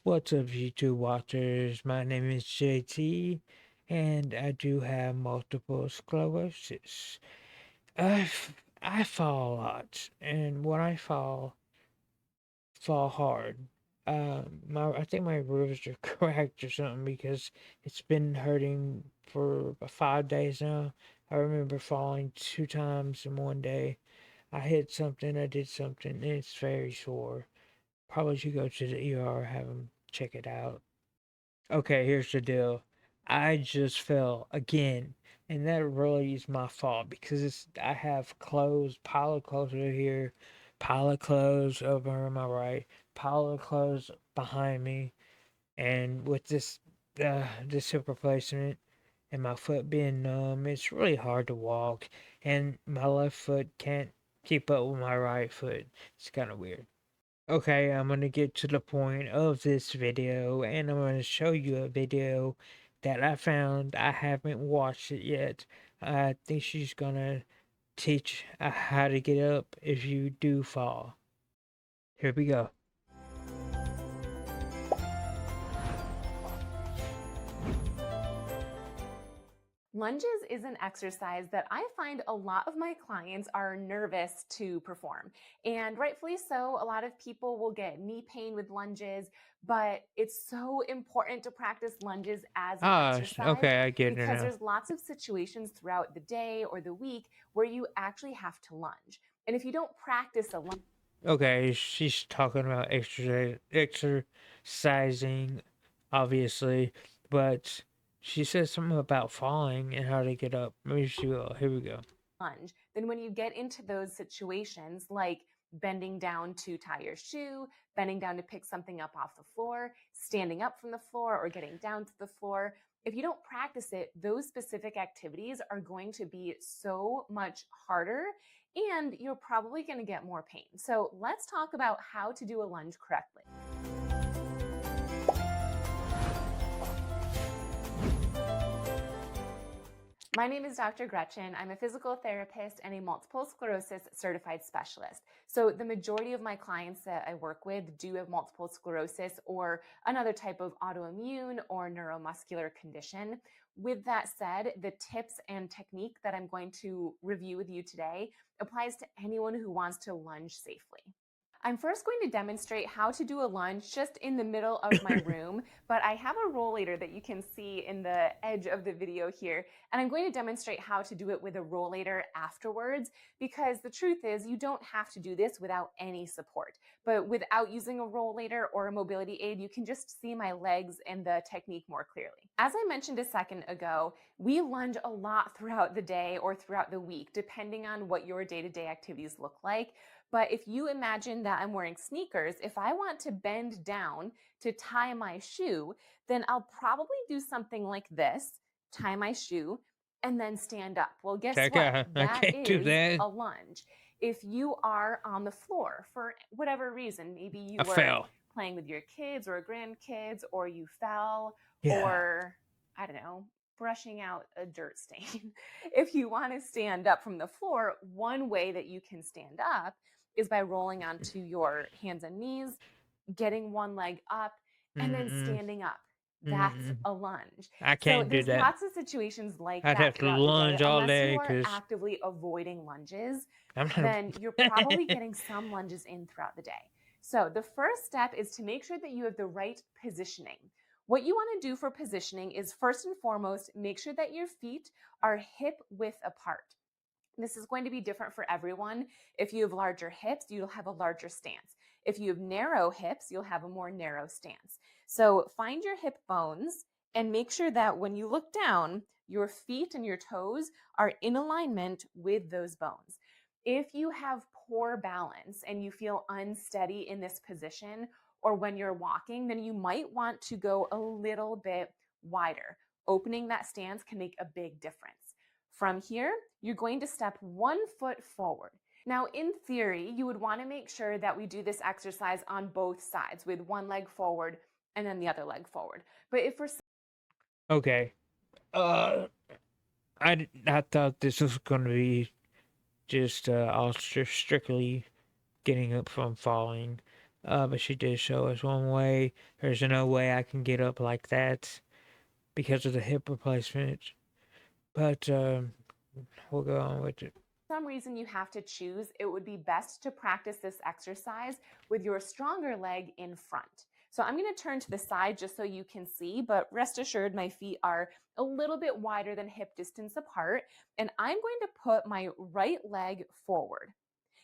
What's up, YouTube watchers? My name is JT, and I do have multiple sclerosis. I fall a lot, and when I fall hard. I think my ribs are cracked or something because it's been hurting for about 5 days now. I remember falling 2 times in one day. I hit something, I did something, and it's very sore. Probably should go to the ER, have them check it out. Okay, here's the deal. I just fell again, and that really is my fault because I have clothes, pile of clothes over here, pile of clothes over on my right, pile of clothes behind me, and with this hip replacement and my foot being numb, it's really hard to walk, and my left foot can't keep up with my right foot. It's kind of weird. Okay, I'm gonna get to the point of this video and I'm gonna show you a video that I found. I haven't watched it yet. I think she's gonna teach how to get up if you do fall. Here we go. Lunges is an exercise that I find a lot of my clients are nervous to perform. And rightfully so, a lot of people will get knee pain with lunges, but it's so important to practice lunges as an Ah, exercise okay, I get it because now. there's lots of situations throughout the day or the week where you actually have to lunge. And if you don't practice a lunge, Okay, she's talking about exercising, obviously, but she says something about falling and how to get up. Maybe she will. Here we go. lunge, then when you get into those situations like bending down to tie your shoe, bending down to pick something up off the floor, standing up from the floor, or getting down to the floor, if you don't practice it, those specific activities are going to be so much harder and you're probably going to get more pain. So let's talk about how to do a lunge correctly. My name is Dr. Gretchen. I'm a physical therapist and a multiple sclerosis certified specialist. So the majority of my clients that I work with do have multiple sclerosis or another type of autoimmune or neuromuscular condition. With that said, the tips and technique that I'm going to review with you today applies to anyone who wants to lunge safely. I'm first going to demonstrate how to do a lunge just in the middle of my room, but I have a rollator that you can see in the edge of the video here, and I'm going to demonstrate how to do it with a rollator afterwards, because the truth is you don't have to do this without any support. But without using a rollator or a mobility aid, you can just see my legs and the technique more clearly. As I mentioned a second ago, we lunge a lot throughout the day or throughout the week, depending on what your day-to-day activities look like. But if you imagine that I'm wearing sneakers, if I want to bend down to tie my shoe, then I'll probably do something like this, tie my shoe, and then stand up. Well, guess what? I That can't do is that. a lunge. If you are on the floor for whatever reason, maybe I you were fell. playing with your kids or grandkids, or you fell, Yeah. or I don't know, brushing out a dirt stain. If you want to stand up from the floor, one way that you can stand up is by rolling onto your hands and knees, getting one leg up, and then Mm-mm. standing up. That's Mm-mm. a lunge. I So can't do there's that. lots of situations like I'd that have to throughout the day. lunge all Unless you day are because actively avoiding lunges, I'm then you're probably not. getting some lunges in throughout the day. So the first step is to make sure that you have the right positioning. What you want to do for positioning is first and foremost, make sure that your feet are hip width apart. This is going to be different for everyone. If you have larger hips, you'll have a larger stance. If you have narrow hips, you'll have a more narrow stance. So find your hip bones and make sure that when you look down, your feet and your toes are in alignment with those bones. If you have poor balance and you feel unsteady in this position, or when you're walking, then you might want to go a little bit wider. Opening that stance can make a big difference. From here, you're going to step 1 foot forward. Now, in theory, you would want to make sure that we do this exercise on both sides with one leg forward and then the other leg forward. But if for Okay. Uh, I thought this was gonna be just all strictly getting up from falling, But she did show us one way. There's no way I can get up like that because of the hip replacement. But we'll go on with it. Some reason you have to choose, it would be best to practice this exercise with your stronger leg in front. So I'm going to turn to the side just so you can see, but rest assured my feet are a little bit wider than hip distance apart, and I'm going to put my right leg forward.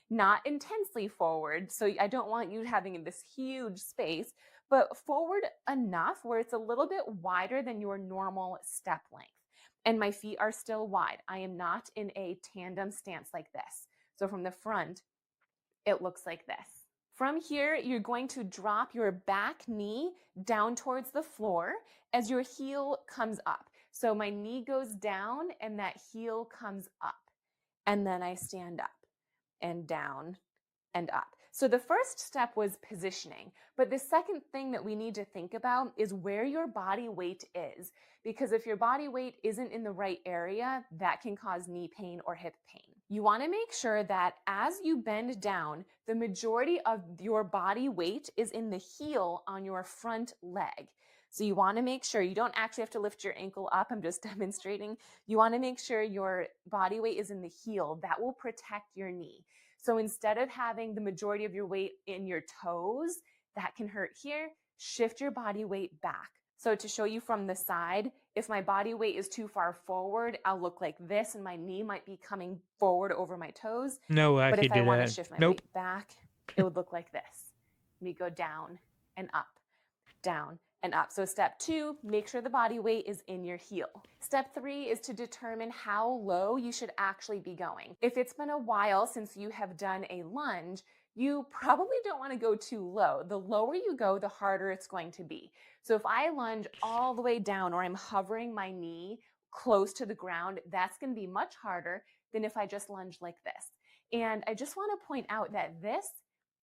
Not intensely forward, so I don't want you having this huge space, but forward enough where it's a little bit wider than your normal step length. And my feet are still wide. I am not in a tandem stance like this. So from the front, it looks like this. From here, you're going to drop your back knee down towards the floor as your heel comes up. So my knee goes down and that heel comes up. And then I stand up and down and up. So the first step was positioning, but the second thing that we need to think about is where your body weight is, because if your body weight isn't in the right area, that can cause knee pain or hip pain. You want to make sure that as you bend down, the majority of your body weight is in the heel on your front leg. So you want to make sure you don't actually have to lift your ankle up. I'm just demonstrating. You want to make sure your body weight is in the heel. That will protect your knee. So instead of having the majority of your weight in your toes, that can hurt here, shift your body weight back. So to show you from the side, if my body weight is too far forward, I'll look like this and my knee might be coming forward over my toes. No way I But if could I do want to that. shift my Nope. weight back, it would look like this. Me go down and up, down and up. So step 2, make sure the body weight is in your heel. Step 3 is to determine how low you should actually be going. If it's been a while since you have done a lunge, you probably don't want to go too low. The lower you go, the harder it's going to be. So if I lunge all the way down or I'm hovering my knee close to the ground, that's going to be much harder than if I just lunge like this. And I just want to point out that this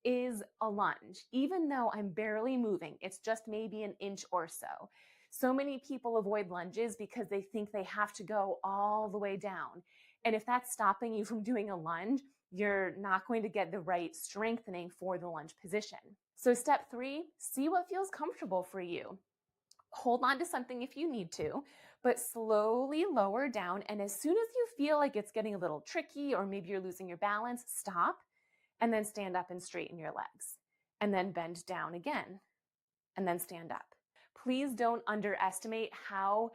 is a lunge, even though I'm barely moving. It's just maybe an inch or so. So many people avoid lunges because they think they have to go all the way down. And if that's stopping you from doing a lunge, you're not going to get the right strengthening for the lunge position. So step 3, see what feels comfortable for you. Hold on to something if you need to, but slowly lower down. And as soon as you feel like it's getting a little tricky or maybe you're losing your balance, stop and then stand up and straighten your legs. And then bend down again and then stand up. Please don't underestimate how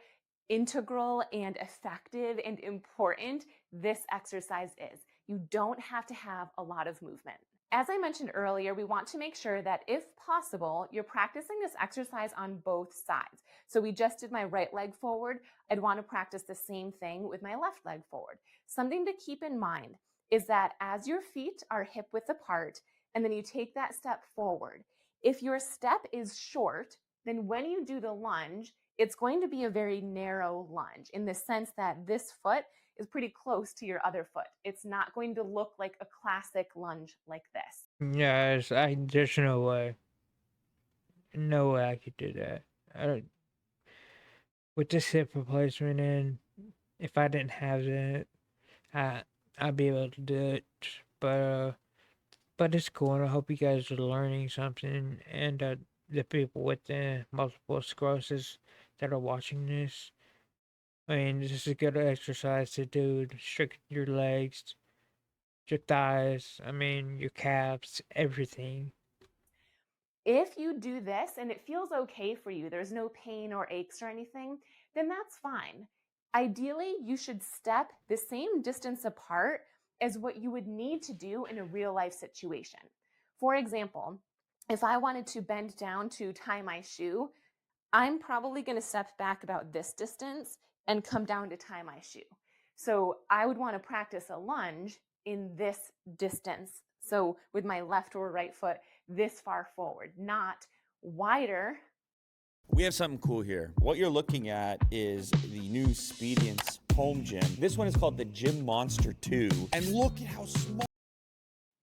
integral and effective and important this exercise is. You don't have to have a lot of movement. As I mentioned earlier, we want to make sure that if possible, you're practicing this exercise on both sides. So we just did my right leg forward. I'd want to practice the same thing with my left leg forward. Something to keep in mind is that as your feet are hip width apart, and then you take that step forward, if your step is short, then when you do the lunge, it's going to be a very narrow lunge in the sense that this foot is pretty close to your other foot. It's not going to look like a classic lunge like this. Yes, there's no way. No way I could do that. I, with this hip replacement in, if I didn't have that, I I'd be able to do it. But but it's cool, and I hope you guys are learning something. And the people with the multiple sclerosis that are watching this, I mean, this is a good exercise to do to strengthen your legs, your thighs. I mean, your calves, everything. If you do this and it feels okay for you, there's no pain or aches or anything, then that's fine. Ideally, you should step the same distance apart as what you would need to do in a real life situation. For example, if I wanted to bend down to tie my shoe, I'm probably going to step back about this distance and come down to tie my shoe. So I would want to practice a lunge in this distance. So with my left or right foot this far forward, not wider. We have something cool here. What you're looking at is the new Speediance home gym. This one is called the Gym Monster 2. And look at how small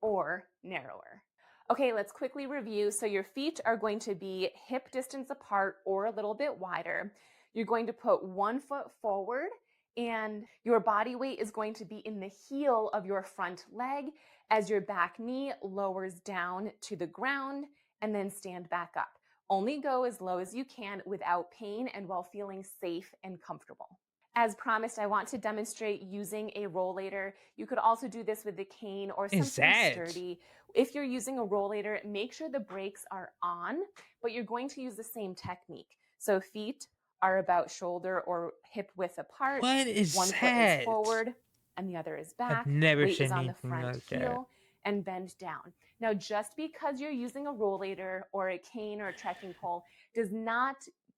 Or narrower. Okay, let's quickly review. So your feet are going to be hip distance apart or a little bit wider. You're going to put one foot forward and your body weight is going to be in the heel of your front leg as your back knee lowers down to the ground and then stand back up. Only go as low as you can without pain and while feeling safe and comfortable. As promised, I want to demonstrate using a rollator. You could also do this with the cane or Is something that? sturdy. If you're using a rollator, make sure the brakes are on, but you're going to use the same technique. So feet are about shoulder or hip width apart. What is One foot is that? forward and the other is I've back. never Weight is seen on the anything front like that. heel and bend down. Now, just because you're using a rollator or a cane or a trekking pole does not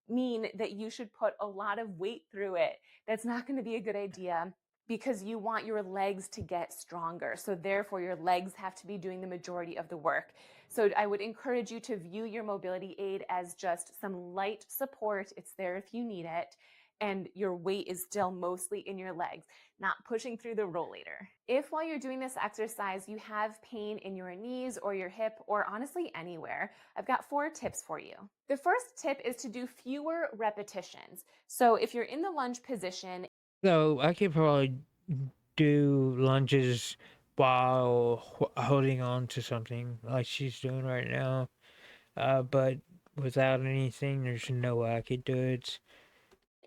mean that you should put a lot of weight through it. That's not going to be a good idea because you want your legs to get stronger. So therefore your legs have to be doing the majority of the work. So I would encourage you to view your mobility aid as just some light support. It's there if you need it. And your weight is still mostly in your legs, not pushing through the rollator. If while you're doing this exercise, you have pain in your knees or your hip, or honestly anywhere, I've got 4 tips for you. The first tip is to do fewer repetitions. So if you're in the lunge position, So I could probably do lunges while holding on to something like she's doing right now. But without anything, there's no way I could do it.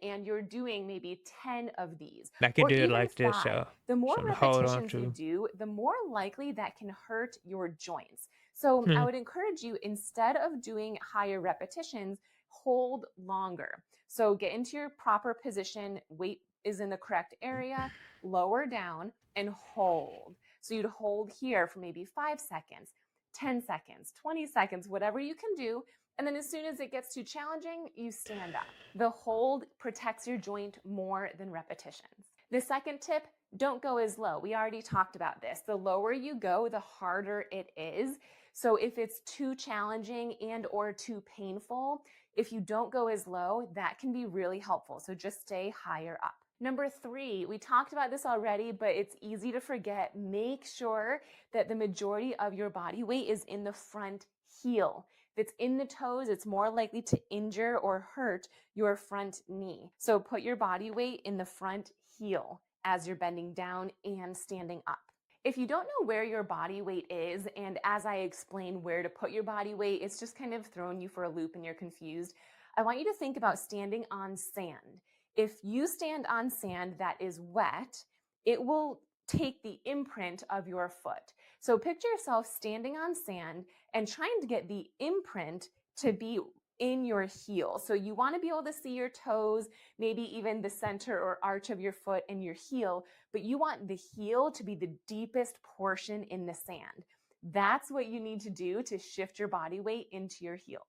and you're doing maybe 10 of these I could or do it even like this, 5, the more something to hold on repetitions you to. do, the more likely that can hurt your joints. So I Hmm. would encourage you, instead of doing higher repetitions, hold longer. So get into your proper position, weight is in the correct area, lower down and hold. So you'd hold here for maybe 5 seconds, 10 seconds, 20 seconds, whatever you can do. And then as soon as it gets too challenging, you stand up. The hold protects your joint more than repetitions. The second tip, don't go as low. We already talked about this. The lower you go, the harder it is. So if it's too challenging and or too painful, if you don't go as low, that can be really helpful. So just stay higher up. Number 3, we talked about this already, but it's easy to forget. Make sure that the majority of your body weight is in the front heel. If it's in the toes, it's more likely to injure or hurt your front knee. So put your body weight in the front heel as you're bending down and standing up. If you don't know where your body weight is, and as I explain where to put your body weight, it's just kind of throwing you for a loop and you're confused, I want you to think about standing on sand. If you stand on sand that is wet, it will take the imprint of your foot. So picture yourself standing on sand and trying to get the imprint to be in your heel. So you want to be able to see your toes, maybe even the center or arch of your foot and your heel, but you want the heel to be the deepest portion in the sand. That's what you need to do to shift your body weight into your heels.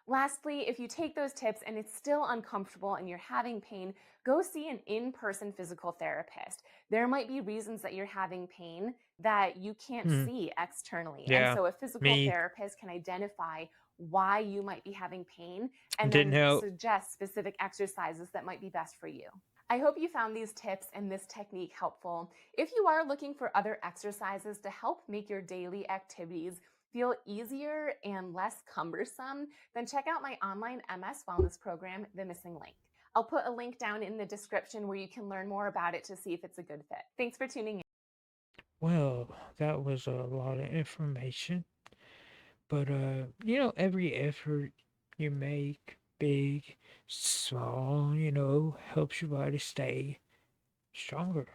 Lastly, if you take those tips and it's still uncomfortable and you're having pain, go see an in-person physical therapist. There might be reasons that you're having pain that you can't Hmm. see externally. And Yeah. so a physical Me. therapist can identify why you might be having pain and Didn't then help. suggest specific exercises that might be best for you. I hope you found these tips and this technique helpful. If you are looking for other exercises to help make your daily activities feel easier and less cumbersome, then check out my online MS wellness program, The Missing Link. I'll put a link down in the description where you can learn more about it to see if it's a good fit. Thanks for tuning in. Well, that was a lot of information. But every effort you make, big, small, helps your body stay stronger.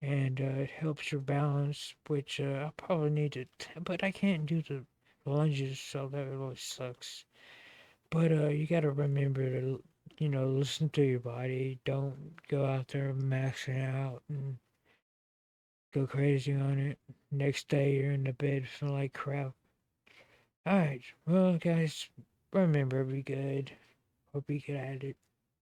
And it helps your balance, which I probably need to, but I can't do the lunges, so that really sucks. But you gotta remember to, listen to your body. Don't go out there maxing out and go crazy on it. Next day you're in the bed feeling like crap. Alright, well, guys, remember, be good. Hope you get at it.